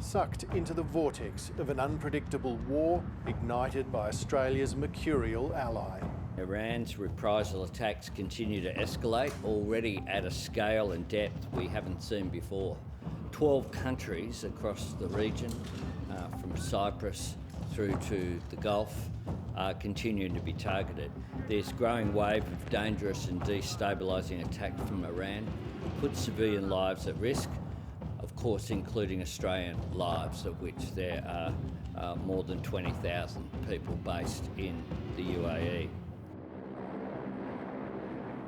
sucked into the vortex of an unpredictable war ignited by Australia's mercurial ally. Iran's reprisal attacks continue to escalate, already at a scale and depth we haven't seen before. 12 countries across the region, from Cyprus through to the Gulf, are continuing to be targeted. This growing wave of dangerous and destabilising attacks from Iran puts civilian lives at risk, of course including Australian lives, of which there are more than 20,000 people based in the UAE.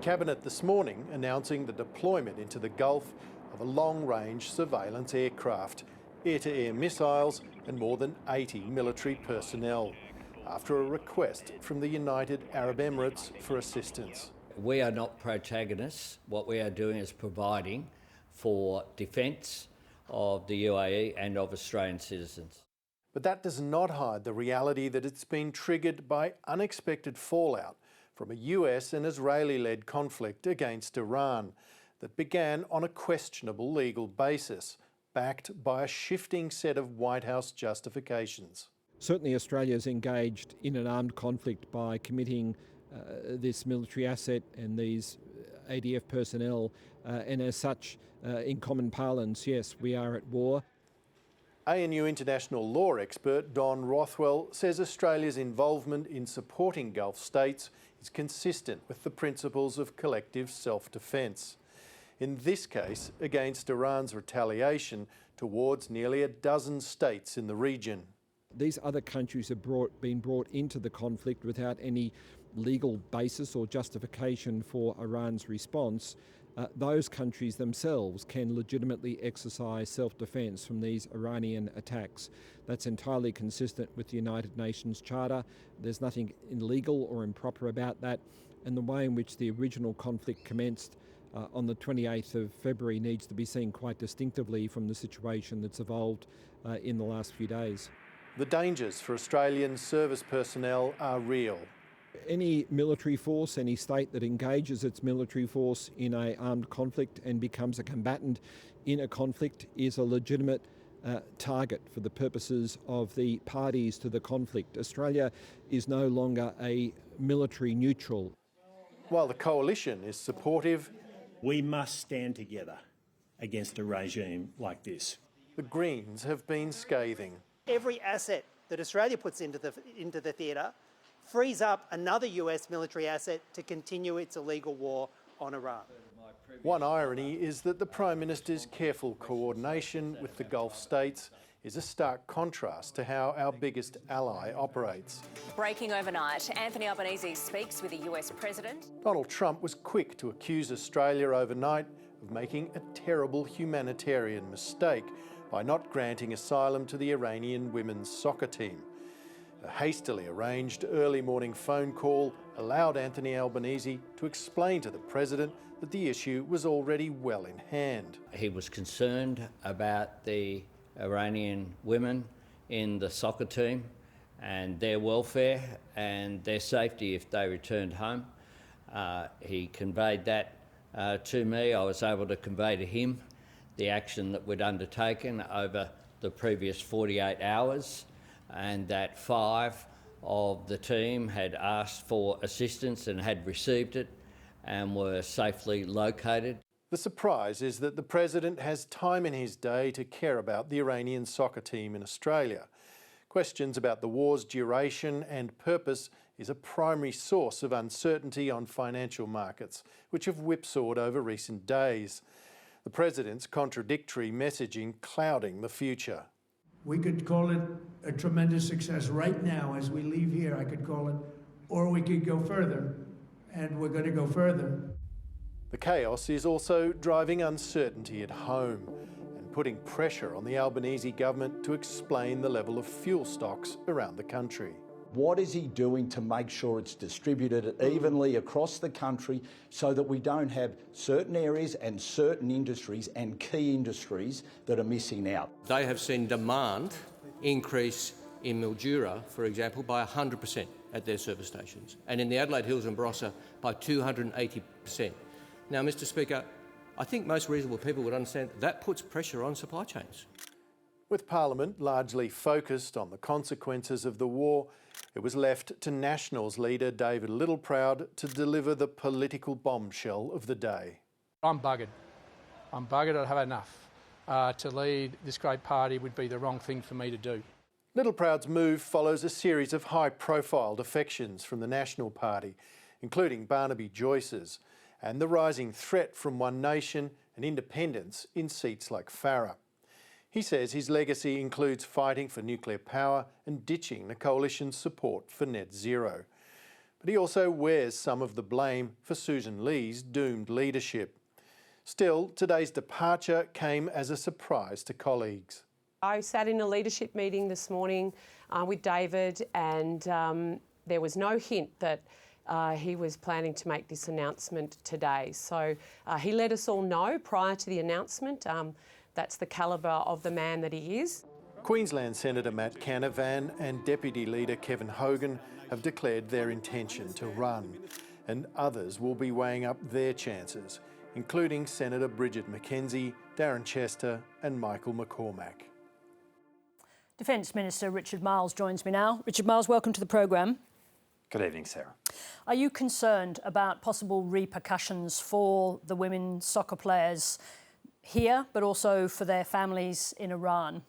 Cabinet this morning announcing the deployment into the Gulf of a long-range surveillance aircraft, air-to-air missiles and more than 80 military personnel, after a request from the United Arab Emirates for assistance. We are not protagonists. What we are doing is providing for defence of the UAE and of Australian citizens. But that does not hide the reality that it's been triggered by unexpected fallout from a US and Israeli-led conflict against Iran that began on a questionable legal basis, backed by a shifting set of White House justifications. Certainly Australia is engaged in an armed conflict by committing this military asset and these ADF personnel, and as such, in common parlance, yes, we are at war. ANU international law expert Don Rothwell says Australia's involvement in supporting Gulf states is consistent with the principles of collective self-defence. In this case, against Iran's retaliation towards nearly a dozen states in the region. These other countries have been brought into the conflict without any legal basis or justification for Iran's response. Those countries themselves can legitimately exercise self-defence from these Iranian attacks. That's entirely consistent with the United Nations Charter. There's nothing illegal or improper about that. And the way in which the original conflict commenced on the 28th of February needs to be seen quite distinctively from the situation that's evolved in the last few days. The dangers for Australian service personnel are real. Any military force, any state that engages its military force in an armed conflict and becomes a combatant in a conflict is a legitimate target for the purposes of the parties to the conflict. Australia is no longer a military neutral. While the coalition is supportive, we must stand together against a regime like this. The Greens have been scathing. Every asset that Australia puts into the theatre frees up another US military asset to continue its illegal war on Iran. One irony is that the Prime Minister's careful coordination with the Gulf states is a stark contrast to how our biggest ally operates. Breaking overnight, Anthony Albanese speaks with the US President. Donald Trump was quick to accuse Australia overnight of making a terrible humanitarian mistake by not granting asylum to the Iranian women's soccer team. A hastily arranged early morning phone call allowed Anthony Albanese to explain to the President that the issue was already well in hand. He was concerned about the Iranian women in the soccer team and their welfare and their safety if they returned home. He conveyed that to me. I was able to convey to him the action that we'd undertaken over the previous 48 hours, and that 5 of the team had asked for assistance and had received it and were safely located. The surprise is that the President has time in his day to care about the Iranian soccer team in Australia. Questions about the war's duration and purpose is a primary source of uncertainty on financial markets, which have whipsawed over recent days. The President's contradictory messaging clouding the future. We could call it a tremendous success right now as we leave here, I could call it, or we could go further, and we're going to go further. The chaos is also driving uncertainty at home and putting pressure on the Albanese government to explain the level of fuel stocks around the country. What is he doing to make sure it's distributed evenly across the country so that we don't have certain areas and certain industries and key industries that are missing out? They have seen demand increase in Mildura, for example, by 100% at their service stations, and in the Adelaide Hills and Barossa by 280%. Now, Mr Speaker, I think most reasonable people would understand that puts pressure on supply chains. With Parliament largely focused on the consequences of the war, it was left to Nationals leader David Littleproud to deliver the political bombshell of the day. I'm buggered. I'm buggered. I'd have enough. To lead this great party would be the wrong thing for me to do. Littleproud's move follows a series of high-profile defections from the National Party, including Barnaby Joyce's, and the rising threat from One Nation and independents in seats like Farrer. He says his legacy includes fighting for nuclear power and ditching the coalition's support for net zero. But he also wears some of the blame for Susan Lee's doomed leadership. Still, today's departure came as a surprise to colleagues. I sat in a leadership meeting this morning with David, and there was no hint that he was planning to make this announcement today. So he let us all know prior to the announcement. That's the calibre of the man that he is. Queensland Senator Matt Canavan and Deputy Leader Kevin Hogan have declared their intention to run, and others will be weighing up their chances, including Senator Bridget McKenzie, Darren Chester and Michael McCormack. Defence Minister Richard Marles joins me now. Richard Marles, welcome to the programme. Good evening, Sarah. Are you concerned about possible repercussions for the women soccer players here, but also for their families in Iran?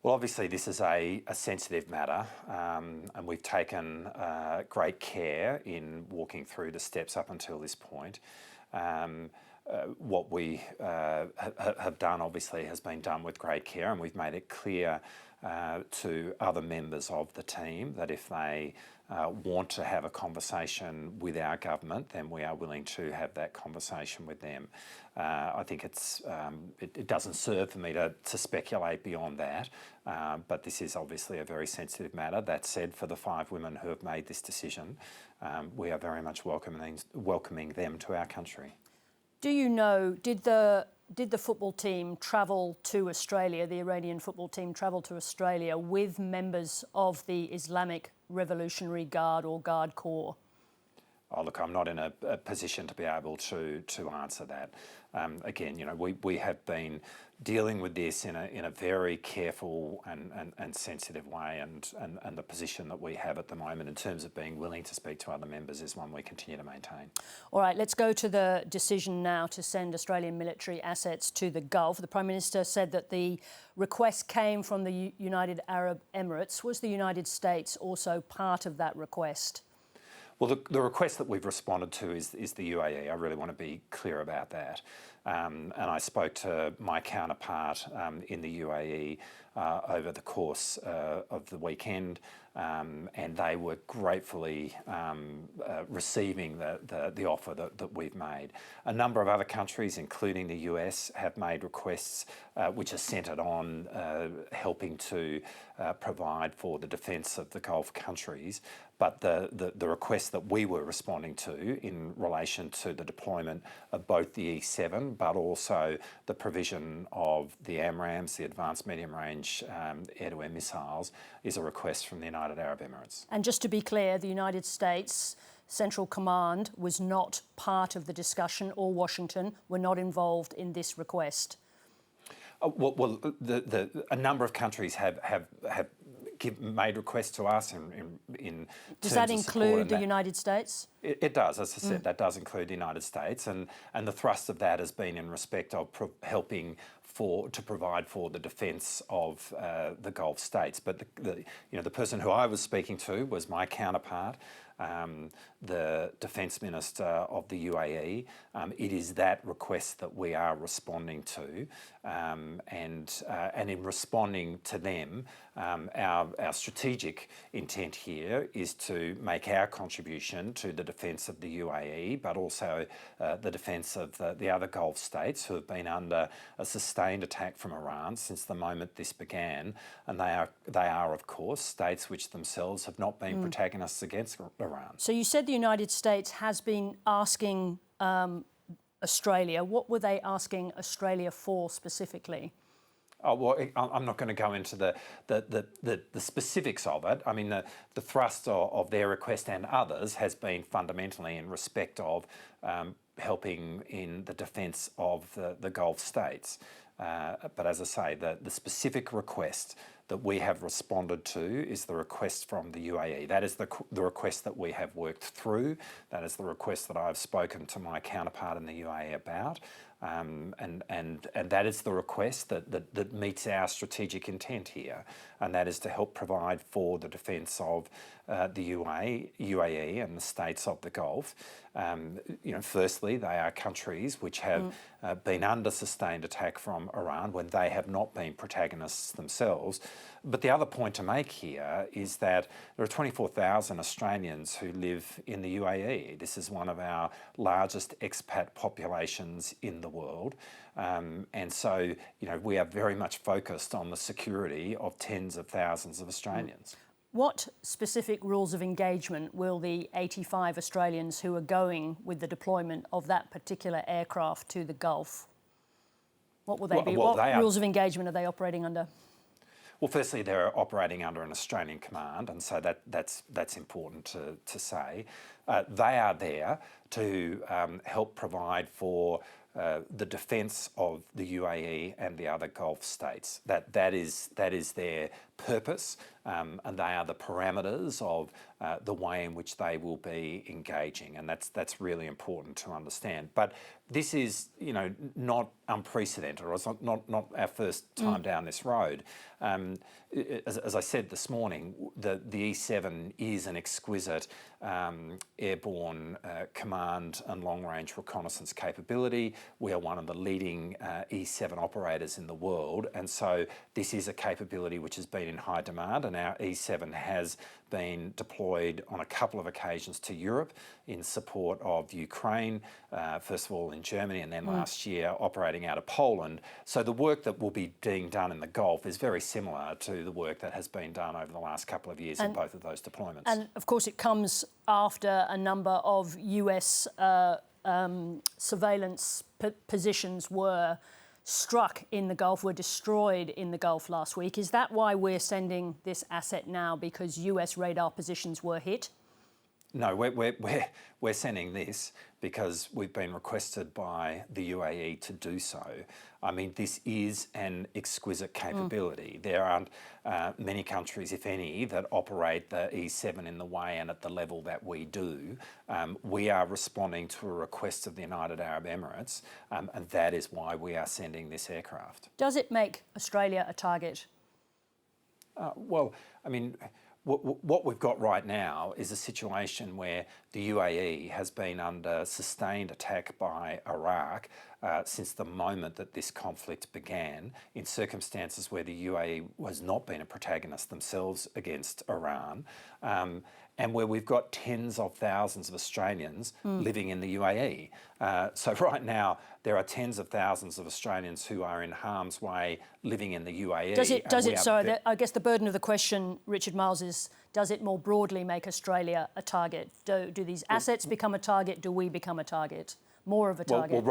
Well, obviously this is a sensitive matter, and we've taken great care in walking through the steps up until this point. What we have done, obviously, has been done with great care, and we've made it clear to other members of the team that if they want to have a conversation with our government, then we are willing to have that conversation with them. I think it doesn't serve for me to speculate beyond that, but this is obviously a very sensitive matter. That said, for the 5 women who have made this decision, we are very much welcoming them to our country. Do you know, did the football team travel to Australia, the Iranian football team travel to Australia with members of the Islamic Revolutionary Guard or Guard Corps? Oh, look, I'm not in a position to be able to answer that. Again, you know, we have been dealing with this in a very careful and sensitive way, and the position that we have at the moment in terms of being willing to speak to other members is one we continue to maintain. All right, let's go to the decision now to send Australian military assets to the Gulf. The Prime Minister said that the request came from the United Arab Emirates. Was the United States also part of that request? Well, the request that we've responded to is the UAE. I really want to be clear about that. And I spoke to my counterpart in the UAE over the course of the weekend, and they were gratefully receiving the offer that we've made. A number of other countries, including the US, have made requests which are centred on helping to provide for the defence of the Gulf countries. But the request that we were responding to in relation to the deployment of both the E7, but also the provision of the AMRAAMs, the Advanced Medium Range Air-to-Air Missiles, is a request from the United Arab Emirates. And just to be clear, the United States Central Command was not part of the discussion, or Washington were not involved in this request? Well, a number of countries have made requests to us in Does that include the United States? It does, as I said, that does include the United States, and the thrust of that has been in respect of helping to provide for the defence of the Gulf states. But the person who I was speaking to was my counterpart, the Defence Minister of the UAE. It is that request that we are responding to, and in responding to them, our strategic intent here is to make our contribution to the defence of the UAE, but also the defence of the other Gulf states who have been under a sustained attack from Iran since the moment this began, and they are of course states which themselves have not been protagonists against Iran. So you said the United States has been asking Australia. What were they asking Australia for specifically? Oh, well, I'm not going to go into the specifics of it. I mean, the thrust of their request and others has been fundamentally in respect of helping in the defence of the Gulf states. But as I say, the specific request that we have responded to is the request from the UAE. That is the request that we have worked through. That is the request that I've spoken to my counterpart in the UAE about. And that is the request that meets our strategic intent here, and that is to help provide for the defence of the UAE and the states of the Gulf. Firstly, they are countries which have been under sustained attack from Iran when they have not been protagonists themselves. But the other point to make here is that there are 24,000 Australians who live in the UAE. This is one of our largest expat populations in the world. And so, we are very much focused on the security of tens of thousands of Australians. What specific rules of engagement will the 85 Australians who are going with the deployment of that particular aircraft to the Gulf, what will they be? What rules of engagement are they operating under? Well, firstly, they're operating under an Australian command, and so that's important to say. They are there to help provide for the defence of the UAE and the other Gulf states. That is their purpose, and they are the parameters of the way in which they will be engaging, and that's really important to understand. But this is, not unprecedented, or it's not our first time down this road. As I said this morning, the E7 is an exquisite airborne command and long-range reconnaissance capability. We are one of the leading E7 operators in the world, and so this is a capability which has been in high demand, and our E7 has been deployed on a couple of occasions to Europe in support of Ukraine, first of all in Germany and then last year operating out of Poland. So the work that will be being done in the Gulf is very similar to the work that has been done over the last couple of years in both of those deployments. And of course it comes after a number of US surveillance positions were struck in the Gulf, were destroyed in the Gulf last week. Is that why we're sending this asset now, because US radar positions were hit? No, we're sending this because we've been requested by the UAE to do so. I mean, this is an exquisite capability. There aren't many countries, if any, that operate the E7 in the way and at the level that we do. We are responding to a request of the United Arab Emirates, and that is why we are sending this aircraft. Does it make Australia a target? Well, I mean, what we've got right now is a situation where the UAE has been under sustained attack by Iraq since the moment that this conflict began, in circumstances where the UAE has not been a protagonist themselves against Iran, and where we've got tens of thousands of Australians living in the UAE. So right now, there are tens of thousands of Australians who are in harm's way living in the UAE. Sorry, I guess the burden of the question, Richard Marles, is does it more broadly make Australia a target? Do these assets become a target? Do we become a target? More of a target?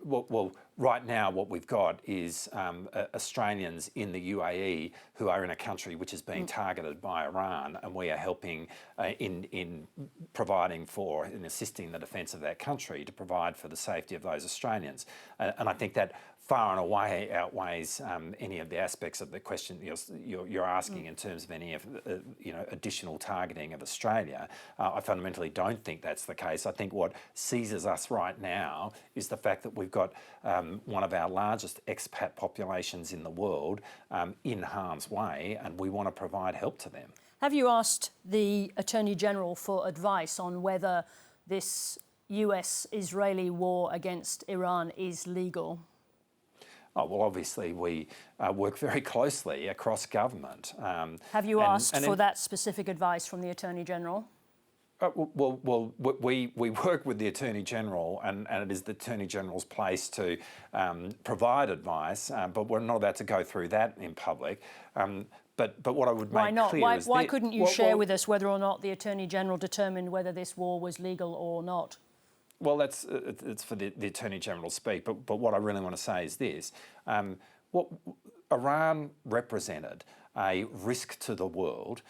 Well, right now what we've got is Australians in the UAE who are in a country which is being targeted by Iran, and we are helping in providing for and assisting the defence of that country to provide for the safety of those Australians. And I think that far and away outweighs any of the aspects of the question you're asking in terms of any of additional targeting of Australia. I fundamentally don't think that's the case. I think what seizes us right now is the fact that we've got one of our largest expat populations in the world in harm's way, and we want to provide help to them. Have you asked the Attorney General for advice on whether this US-Israeli war against Iran is legal? Oh, well, obviously we work very closely across government. Have you asked for that specific advice from the Attorney General? Well, we work with the Attorney General, and it is the Attorney General's place to provide advice, but we're not about to go through that in public. But what I would make clear is... Why couldn't you share with us whether or not the Attorney General determined whether this war was legal or not? Well, it's for the Attorney General to speak, but what I really want to say is this. Iran represented a risk to the world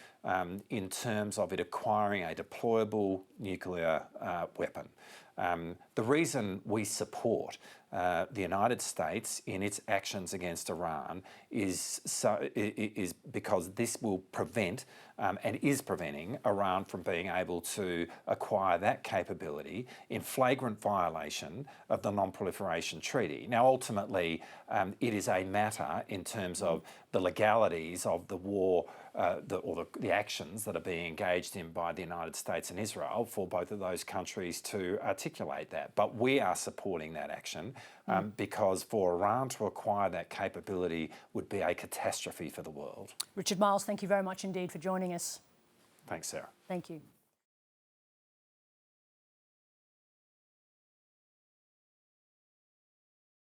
in terms of it acquiring a deployable nuclear weapon. The reason we support the United States in its actions against Iran is because this will prevent and is preventing Iran from being able to acquire that capability in flagrant violation of the Non-Proliferation Treaty. Now, ultimately, it is a matter in terms of the legalities of the war or the actions that are being engaged in by the United States and Israel for both of those countries to articulate that. But we are supporting that action because for Iran to acquire that capability would be a catastrophe for the world. Richard Marles, thank you very much indeed for joining us. Thanks, Sarah. Thank you.